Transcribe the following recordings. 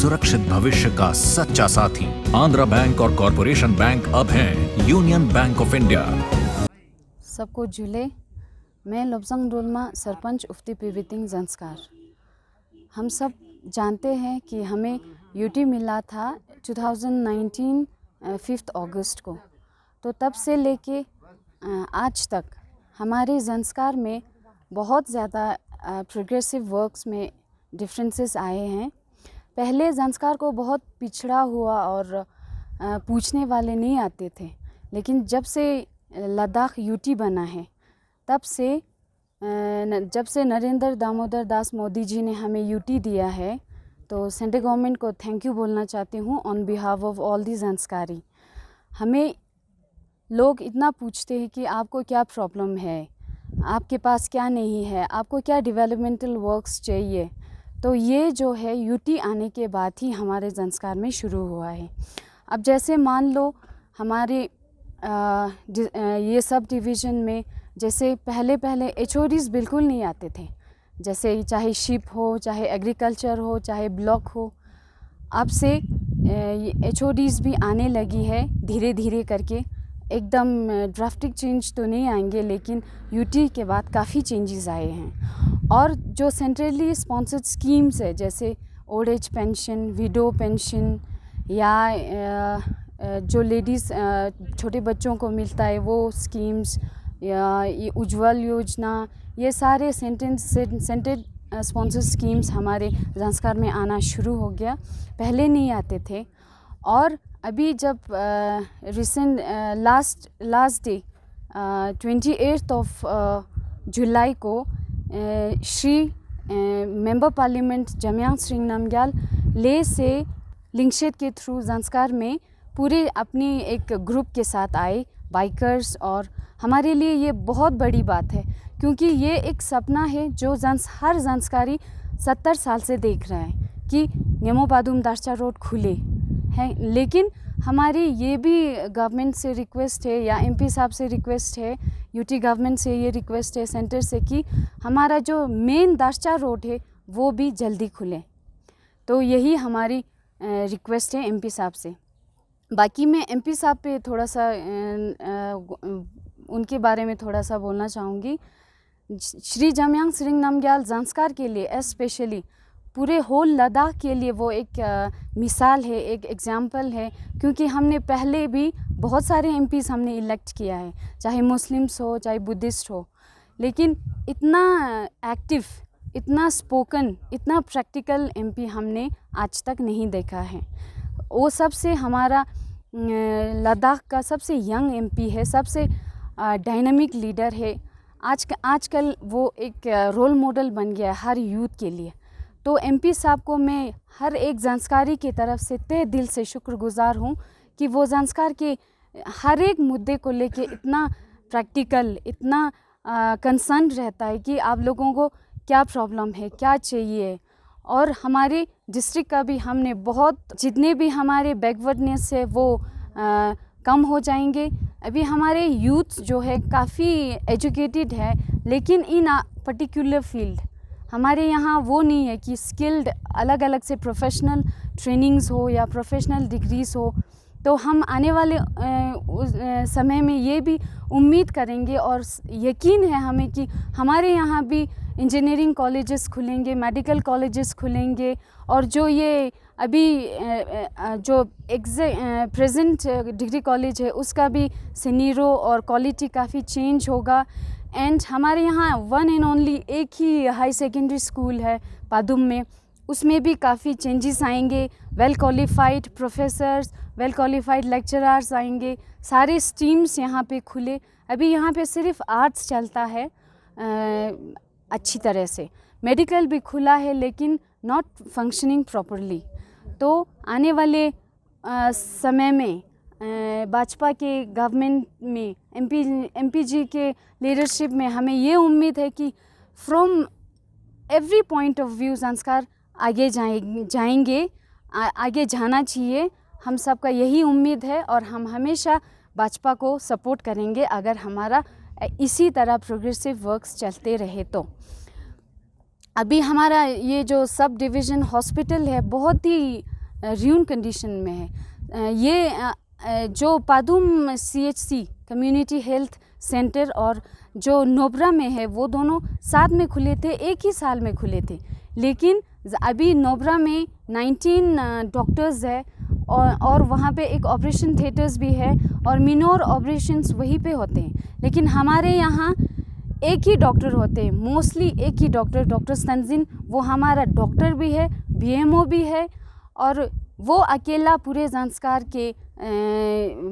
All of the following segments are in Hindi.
सुरक्षित भविष्य का सच्चा साथी। आंध्रा बैंक और कॉरपोरेशन बैंक अब हैं यूनियन बैंक ऑफ इंडिया। सबको झूले। मैं लोब्संग डोलमा सरपंच उफ्ती पीवितिंग जंस्कार। हम सब जानते हैं कि हमें यूटी मिला था 2019 5 अगस्त को। तो तब से लेके आज तक हमारे जंस्कार में बहुत ज़्यादा प्रोग्रेसिव वर्क्स में डिफरेंसेस आए हैं। पहले जंस्कार को बहुत पिछड़ा हुआ और पूछने वाले नहीं आते थे, लेकिन जब से लद्दाख यूटी बना है तब से जब से नरेंद्र दामोदर दास मोदी जी ने हमें यूटी दिया है, तो सेंट्रल गवर्नमेंट को थैंक यू बोलना चाहती हूँ on behalf of all the Zanskari. हमें लोग इतना पूछते हैं कि आपको क्या प्रॉब्लम है, आपके पास क्या नहीं है, आपको क्या डेवलपमेंटल वर्क्स चाहिए। तो ये जो है यूटी आने के बाद ही हमारे जंस्कार में शुरू हुआ है। अब जैसे मान लो हमारे ये सब डिवीज़न में जैसे पहले एचओडीज़ बिल्कुल नहीं आते थे, जैसे चाहे शिप हो, चाहे एग्रीकल्चर हो, चाहे ब्लॉक हो। अब से एचओडीज़ भी आने लगी है धीरे धीरे करके। एकदम ड्राफ्टिक चेंज तो नहीं आएंगे, लेकिन यूटी के बाद काफ़ी चेंजेस आए हैं। और जो सेंट्रली स्पॉन्सर्ड स्कीम्स है, जैसे old age pension, window pension, या जो लेडीज़ छोटे बच्चों को मिलता है वो स्कीम्स, या ये उज्ज्वल योजना, ये सारे सेंट्रल स्पॉन्सर्ड स्कीम्स हमारे जंस्कार में आना शुरू हो गया। पहले नहीं आते थे। और अभी जब रिसेंट लास्ट डे 28 जुलाई को श्री मेंबर पार्लियामेंट जमयांग सिंह नामग्याल ले से लिंकशेड के थ्रू जंस्कार में पूरे अपनी एक ग्रुप के साथ आए बाइकर्स। और हमारे लिए ये बहुत बड़ी बात है, क्योंकि ये एक सपना है जो हर जंस्कारी 70 साल से देख रहा है कि नेमो पादुम दार्चा रोड खुले है। लेकिन हमारी ये भी गवर्नमेंट से रिक्वेस्ट है, या एमपी साहब से रिक्वेस्ट है, यूटी गवर्नमेंट से ये रिक्वेस्ट है सेंटर से, कि हमारा जो मेन दार्चा रोड है वो भी जल्दी खुले। तो यही हमारी रिक्वेस्ट है एमपी साहब से। बाकी मैं एमपी साहब पे थोड़ा सा उनके बारे में थोड़ा सा बोलना चाहूँगी। श्री जमयांग सिंह नामग्याल जंस्कार के लिए स्पेशली पूरे होल लद्दाख के लिए वो एक मिसाल है, एक एग्जाम्पल है। क्योंकि हमने पहले भी बहुत सारे एमपीज़ हमने इलेक्ट किया है, चाहे मुस्लिम्स हो चाहे बुद्धिस्ट हो, लेकिन इतना एक्टिव, इतना स्पोकन, इतना प्रैक्टिकल एमपी हमने आज तक नहीं देखा है। वो सबसे हमारा लद्दाख का सबसे यंग एमपी है, सबसे डायनामिक लीडर है। आजकल वो एक रोल मॉडल बन गया है हर यूथ के लिए। तो एमपी साहब को मैं हर एक जंस्कारी की तरफ से तहे दिल से शुक्रगुजार हूँ कि वो जंस्कार के हर एक मुद्दे को लेके इतना प्रैक्टिकल, इतना कंसर्न रहता है कि आप लोगों को क्या प्रॉब्लम है, क्या चाहिए। और हमारे डिस्ट्रिक्ट का भी हमने बहुत, जितने भी हमारे बैकवर्डनेस है वो कम हो जाएंगे। अभी हमारे यूथ जो है काफ़ी एजुकेटेड है, लेकिन इन पर्टिकुलर फील्ड हमारे यहाँ वो नहीं है कि स्किल्ड अलग अलग से प्रोफेशनल ट्रेनिंग्स हो या प्रोफेशनल डिग्रीज़ हो। तो हम आने वाले समय में ये भी उम्मीद करेंगे और यकीन है हमें कि हमारे यहाँ भी इंजीनियरिंग कॉलेजेस खुलेंगे, मेडिकल कॉलेजेस खुलेंगे। और जो ये अभी जो प्रेजेंट डिग्री कॉलेज है उसका भी सीनियरों और क्वालिटी काफ़ी चेंज होगा। एंड हमारे यहाँ वन एंड ओनली एक ही हाई सेकेंडरी स्कूल है पादुम में, उसमें भी काफ़ी चेंजेस आएंगे। Well qualified professors, well qualified lecturers आएंगे, सारे स्ट्रीम्स यहाँ पे खुले। अभी यहाँ पे सिर्फ आर्ट्स चलता है अच्छी तरह से, मेडिकल भी खुला है लेकिन नॉट फंक्शनिंग प्रॉपरली। तो आने वाले समय में भाजपा के गवर्नमेंट में एमपी जी के लीडरशिप में हमें ये उम्मीद है कि from every point of view संस्कार आगे जाएंगे, आगे जाना चाहिए। हम सबका यही उम्मीद है और हम हमेशा भाजपा को सपोर्ट करेंगे अगर हमारा इसी तरह प्रोग्रेसिव वर्क्स चलते रहे तो। अभी हमारा ये जो सब डिवीज़न हॉस्पिटल है बहुत ही र्यून कंडीशन में है। ये जो Padum CHC community health centre और जो नोबरा में है वो दोनों साथ में खुले थे, एक ही साल में खुले थे। लेकिन अभी नोबरा में 19 डॉक्टर्स है और वहाँ पे एक ऑपरेशन थिएटर्स भी है और मिनोर ऑपरेशंस वहीं पे होते हैं। लेकिन हमारे यहाँ एक ही डॉक्टर होते हैं, मोस्टली एक ही डॉक्टर तंजीन, वो हमारा डॉक्टर भी है, BMO भी है और वो अकेला पूरे ज़ांस्कार के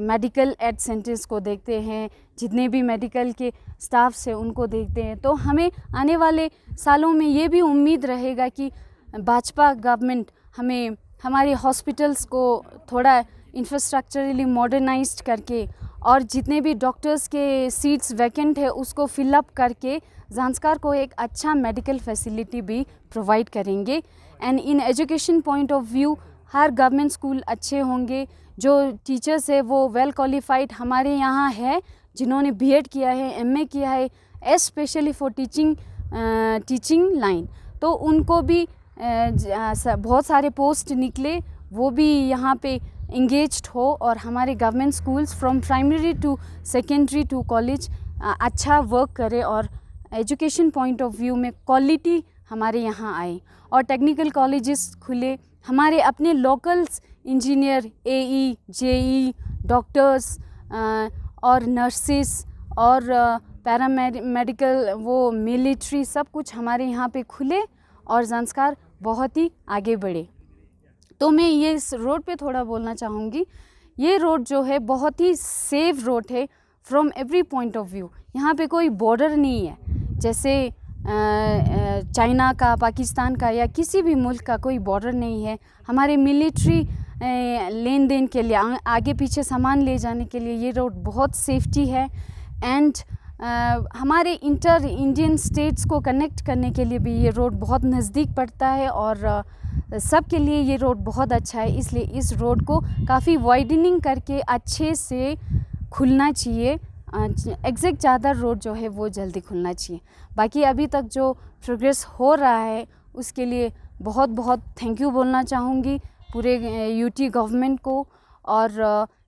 मेडिकल एड सेंटर्स को देखते हैं, जितने भी मेडिकल के स्टाफ्स हैं उनको देखते हैं। तो हमें आने वाले सालों में ये भी उम्मीद रहेगा कि भाजपा गवर्नमेंट हमें हमारे हॉस्पिटल्स को थोड़ा इंफ्रास्ट्रक्चरली मॉडर्नाइज्ड करके और जितने भी डॉक्टर्स के सीट्स वैकेंट है उसको फिलअप करके ज़ांस्कार को एक अच्छा मेडिकल फैसिलिटी भी प्रोवाइड करेंगे। And in education point of view her government school अच्छे होंगे, जो टीचर्स है वो वेल क्वालिफाइड हमारे यहाँ है, जिन्होंने B.Ed किया है, MA किया है, स्पेशली फॉर टीचिंग लाइन। तो उनको भी बहुत सारे पोस्ट निकले, वो भी यहाँ पे इंगेज्ड हो और हमारे government schools from primary to secondary to college अच्छा वर्क करे और एजुकेशन पॉइंट ऑफ व्यू में क्वालिटी हमारे यहाँ आए और टेक्निकल कॉलेजेस खुले। हमारे अपने locals engineer, AE, JE, doctors और नर्सेस और पैरामेडिकल, वो मिलिट्री, सब कुछ हमारे यहाँ पे खुले और ज़ांस्कार बहुत ही आगे बढ़े। तो मैं ये इस रोड पे थोड़ा बोलना चाहूँगी। ये रोड जो है बहुत ही सेफ रोड है from every point of view. यहाँ पे कोई बॉर्डर नहीं है, जैसे चाइना का, पाकिस्तान का या किसी भी मुल्क का कोई बॉर्डर नहीं है। हमारे मिलिट्री लेन देन के लिए, आगे पीछे सामान ले जाने के लिए ये रोड बहुत सेफ्टी है। एंड हमारे इंटर इंडियन स्टेट्स को कनेक्ट करने के लिए भी ये रोड बहुत नज़दीक पड़ता है और सब के लिए ये रोड बहुत अच्छा है। इसलिए इस रोड को काफ़ी वाइडनिंग करके अच्छे से खुलना चाहिए। एग्जैक्ट चादर रोड जो है वो जल्दी खुलना चाहिए। बाकी अभी तक जो प्रोग्रेस हो रहा है उसके लिए बहुत बहुत थैंक यू बोलना चाहूँगी पूरे UT गवर्नमेंट को। और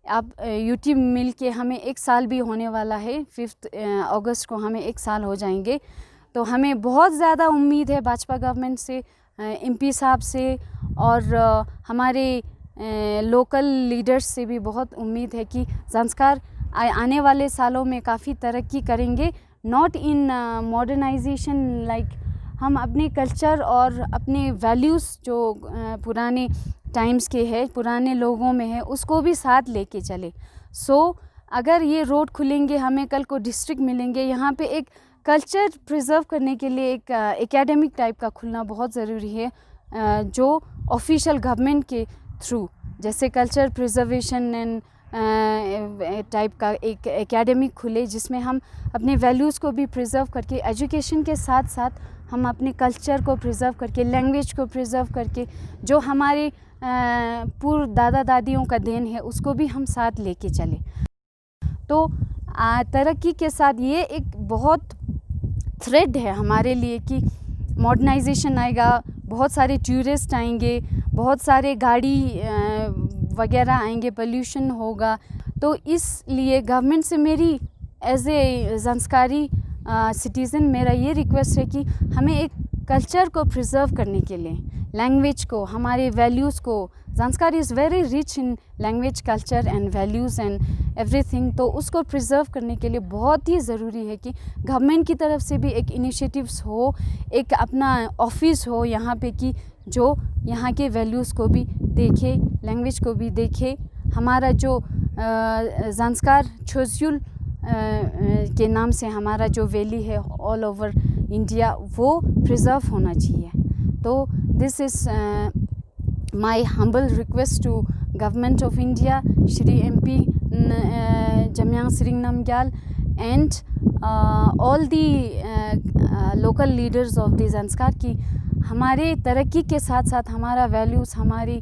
अब UT मिल के हमें 1 साल भी होने वाला है, 5 अगस्त को हमें 1 साल हो जाएंगे। तो हमें बहुत ज़्यादा उम्मीद है भाजपा गवर्नमेंट से, MP साहब से और हमारे लोकल लीडर्स से भी बहुत उम्मीद है कि ज़ांस्कार आने वाले सालों में काफ़ी तरक्की करेंगे। नॉट इन मॉडर्नाइजेशन, लाइक हम अपने कल्चर और अपने वैल्यूज़ जो पुराने टाइम्स के हैं, पुराने लोगों में है, उसको भी साथ लेके चले। सो अगर ये रोड खुलेंगे, हमें कल को डिस्ट्रिक्ट मिलेंगे, यहाँ पे एक कल्चर प्रिजर्व करने के लिए एक एकेडमिक टाइप का खुलना बहुत ज़रूरी है, जो ऑफिशियल गवर्नमेंट के थ्रू, जैसे कल्चर प्रिजर्वेशन एंड टाइप का एक एकेडमिक खुले, जिसमें हम अपने वैल्यूज़ को भी प्रिजर्व करके, एजुकेशन के साथ साथ हम अपने कल्चर को प्रिजर्व करके, लैंग्वेज को प्रिजर्व करके, जो हमारे पूर्व दादा दादियों का देन है उसको भी हम साथ लेके चले। तो तरक्की के साथ ये एक बहुत थ्रेड है हमारे लिए कि मॉडर्नाइजेशन आएगा, बहुत सारे टूरिस्ट आएंगे, बहुत सारे गाड़ी वगैरह आएंगे, पोल्यूशन होगा। तो इसलिए गवर्नमेंट से मेरी एज ए ज़ांस्कारी सिटीज़न मेरा ये रिक्वेस्ट है कि हमें एक कल्चर को प्रिजर्व करने के लिए, लैंग्वेज को, हमारे वैल्यूज़ को, Zanskar is very rich in language, culture and values and everything. तो उसको प्रिजर्व करने के लिए बहुत ही ज़रूरी है कि गवर्नमेंट की तरफ से भी एक इनिशिएटिव्स हो, एक अपना ऑफिस हो यहाँ पे कि जो यहाँ के वैल्यूज़ को भी देखे, लैंग्वेज को भी देखे। हमारा जो ज़ांस्कार छोस्युल के नाम से हमारा जो वैली है ऑल ओवर इंडिया, वो प्रिजर्व होना चाहिए। तो this is my humble request to government of India, Shri MP Jamyang Tsering Namgyal and all the local leaders of the Zanskar की हमारे तरक्की के साथ साथ हमारा वैल्यूज़, हमारी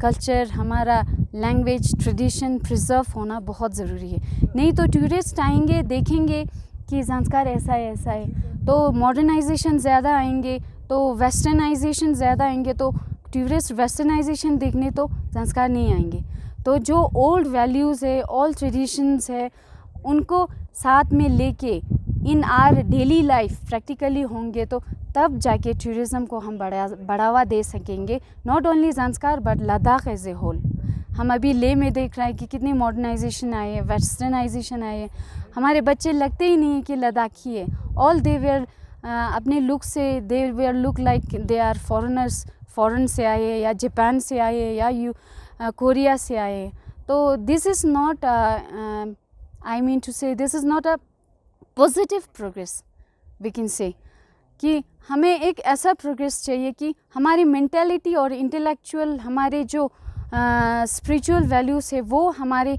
कल्चर, हमारा लैंग्वेज, ट्रेडिशन प्रिजर्व होना बहुत ज़रूरी है। नहीं तो टूरिस्ट आएंगे, देखेंगे कि ज़ांस्कार ऐसा है, तो मॉडर्नाइजेशन ज़्यादा आएंगे, तो वेस्टर्नाइजेशन ज़्यादा आएंगे, तो टूरिस्ट वेस्टर्नाइजेशन देखने तो ज़ंस्कार नहीं आएंगे। तो जो ओल्ड वैल्यूज़ है, ओल्ड ट्रेडिशंस है, उनको साथ में लेके इन आर डेली लाइफ प्रैक्टिकली होंगे तो तब जाके टूरिज़म को हम बढ़ावा दे सकेंगे। Not only Zanskar but Ladakh as a whole. हम अभी लेह में देख रहे हैं कि कितनी मॉडर्नाइजेशन आई है, वेस्टर्नाइजेशन आई है। हमारे बच्चे लगते ही नहीं है कि लद्दाखी है। ऑल दे वेयर अपने लुक से they were look like they are foreigners, foreign से आए या जापान से आए या कोरिया से आए। तो this is not I mean to say this is not a positive progress we can say कि हमें एक ऐसा प्रोग्रेस चाहिए कि हमारी मेंटालिटी और इंटेलेक्चुअल हमारे जो स्पिरिचुअल वैल्यूज़ है वो हमारे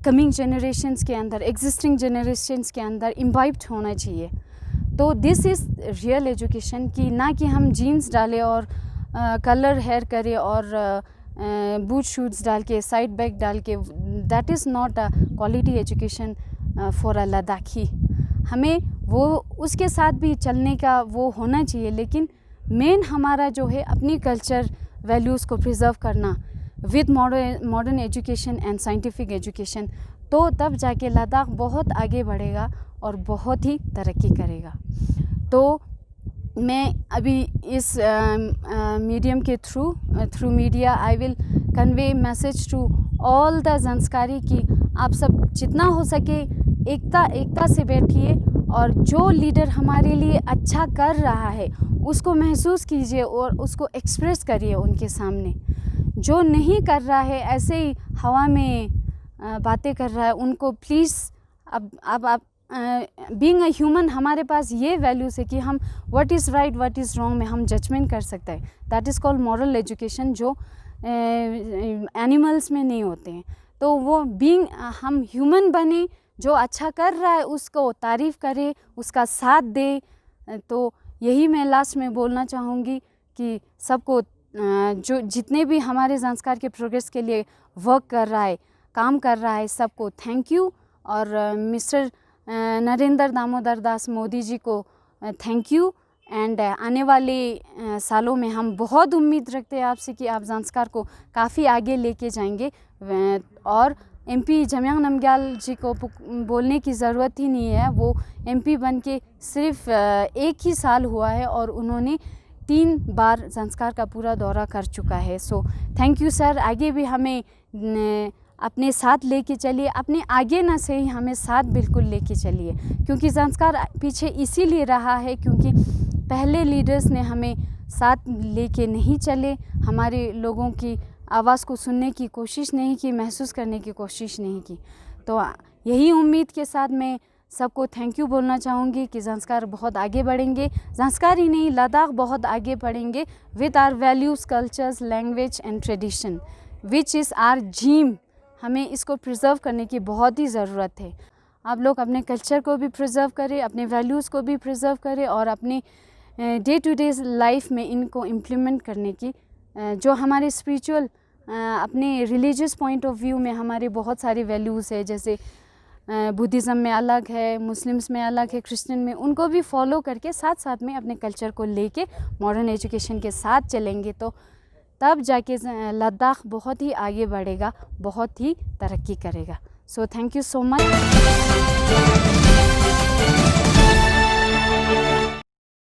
कमिंग जनरेशन्स के अंदर, एग्जिस्टिंग जनरेशन्स के अंदर इम्बाइब्ड होना चाहिए। तो दिस इज़ रियल एजुकेशन कि ना कि हम जीन्स डालें और कलर हेयर करें और बूट शूज़ डाल के, साइड बैग डाल के, that is not a quality education for a Ladakhi. हमें वो उसके साथ भी चलने का वो होना चाहिए, लेकिन मेन हमारा जो है अपनी कल्चर वैल्यूज़ को प्रिजर्व करना with modern education and scientific education. तो तब जाके लद्दाख बहुत आगे बढ़ेगा और बहुत ही तरक्की करेगा। तो मैं अभी इस मीडियम के through media I will convey message to all the Zanskari कि आप सब जितना हो सके एकता से बैठिए और जो लीडर हमारे लिए अच्छा कर रहा है उसको महसूस कीजिए और उसको एक्सप्रेस करिए उनके सामने। जो नहीं कर रहा है, ऐसे ही हवा में बातें कर रहा है, उनको प्लीज़ अब बीइंग अ ह्यूमन हमारे पास ये वैल्यूज़ है कि हम what is right what is wrong में हम जजमेंट कर सकते हैं। That is called moral education, जो एनिमल्स में नहीं होते हैं। तो वो बीइंग हम ह्यूमन बने, जो अच्छा कर रहा है उसको तारीफ़ करे, उसका साथ दे। तो यही मैं लास्ट में बोलना चाहूँगी कि सबको जो जितने भी हमारे ज़ंस्कार के प्रोग्रेस के लिए वर्क कर रहा है, काम कर रहा है, सबको थैंक यू। और मिस्टर नरेंद्र दामोदर दास मोदी जी को थैंक यू। एंड आने वाले सालों में हम बहुत उम्मीद रखते हैं आपसे कि आप ज़ंस्कार को काफ़ी आगे लेके जाएंगे। और एमपी जमयांग नमग्याल जी को बोलने की ज़रूरत ही नहीं है, वो एमपी बन के सिर्फ 1 ही साल हुआ है और उन्होंने 3 बार ज़ंस्कार का पूरा दौरा कर चुका है। So thank you sir. आगे भी हमें अपने साथ लेके चलिए, अपने आगे ना से ही हमें साथ बिल्कुल लेके चलिए, क्योंकि ज़ंस्कार पीछे इसीलिए रहा है क्योंकि पहले लीडर्स ने हमें साथ लेके नहीं चले, हमारे लोगों की आवाज़ को सुनने की कोशिश नहीं की, महसूस करने की कोशिश नहीं की। तो यही उम्मीद के साथ मैं सबको थैंक यू बोलना चाहूँगी कि ज़ंस्कार बहुत आगे बढ़ेंगे। ज़ंस्कार ही नहीं, लद्दाख बहुत आगे बढ़ेंगे with our values, cultures, language and tradition which is our gem. हमें इसको प्रिजर्व करने की बहुत ही ज़रूरत है। आप लोग अपने कल्चर को भी प्रिजर्व करें, अपने वैल्यूज़ को भी प्रिजर्व करें और अपने डे टू डे लाइफ में इनको इम्प्लीमेंट करने की जो हमारे स्पिरिचुअल अपने रिलीजियस पॉइंट ऑफ व्यू में हमारे बहुत सारी वैल्यूज़ है, जैसे बुद्धिज़्म में अलग है, मुस्लिम्स में अलग है, क्रिश्चियन में, उनको भी फॉलो करके साथ साथ में अपने कल्चर को लेके मॉडर्न एजुकेशन के साथ चलेंगे तो तब जाके लद्दाख बहुत ही आगे बढ़ेगा, बहुत ही तरक्की करेगा। So thank you so much.